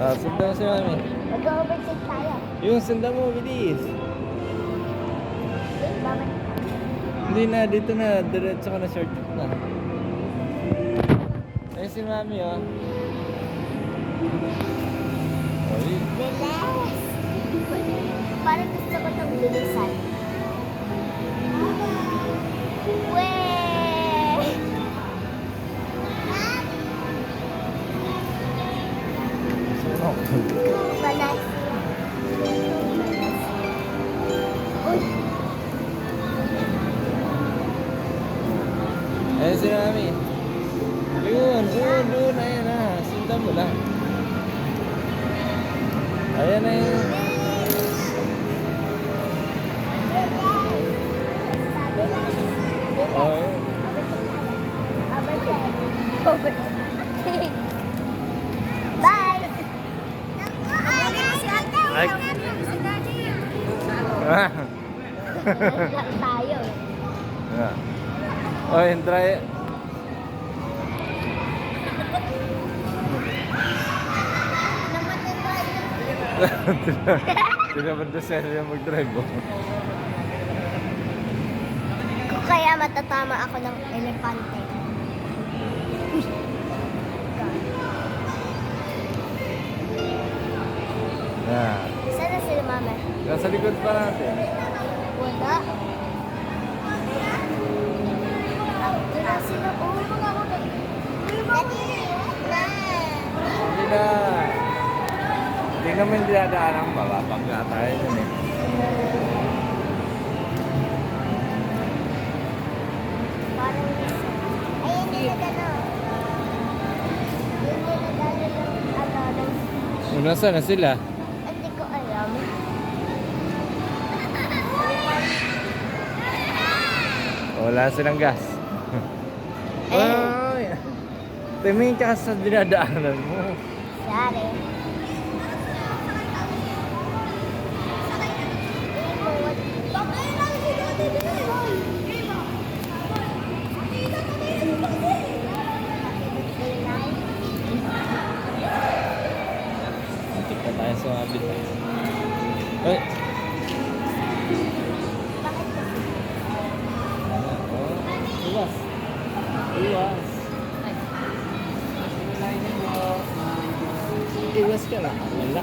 Ah, sundan mo si Mami. Mag-overtake tayo. Yung sundan mo, bilis. Babalik. Hindi na, dito na. Diretso ka na, shortcut na. Ayun si Mami, oh. Oy. Bilis! Parang gusto ko itong bilisan. Weh! Sunok. Balas. Uy! Ayun si Mami. Yun, doon. Ayan na. Sundan mo lang. Ayan na yun. Oh, yun. Bye! Ay. Ah. Lang tayo. Yeah. Oh, yun, try. Tinamad na siya mag-drive, oh. Kung kaya matatama ako ng elepante. Yeah. Saan na sila, mama? Nasa likod pa natin. Wala. Wala sila. Oh, Hindi na. Hindi naman dinadaan ang bababag na tayo dun eh. Parang ayun yung nagano. Yun yung nagano ng Oh, nasaan na sila? hindi ko alam. Wala silang gas. Ay! Tumingin ka sa dinadaanan mo. Sorry. Antik na tayo sa abit. Ay! Oh, iwas. Iwas. Iwas ka lang. Wala.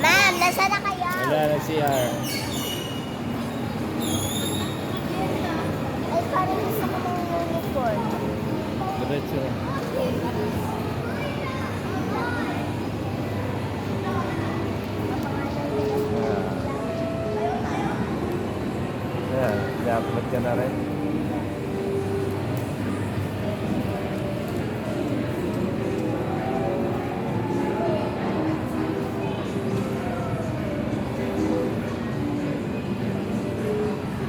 Ma'am, nasa na kayo? Wala na CR. Ay, parang gusto ko ng uniform. Diretso. Ayan, i-upload ka na rin.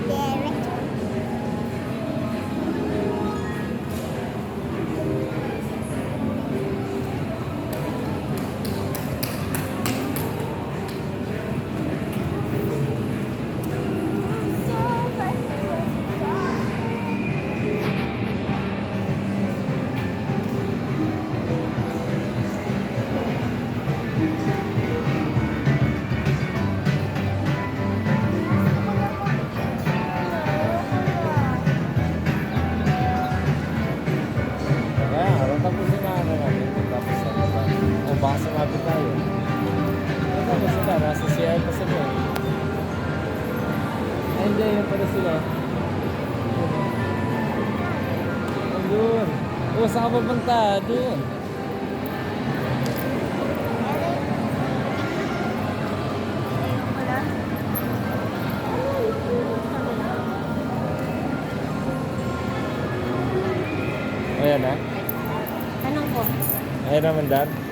Derek. Kaya, harap tapusin na natin. Tapos na ba? O baka sumabit tayo. Tapos sila, nasa CR pa sila. Ay, hindi, yun pala sila. Doon. O, saan ka papunta? Doon. Ayan na. Tanong ko. Ayan naman, Dan.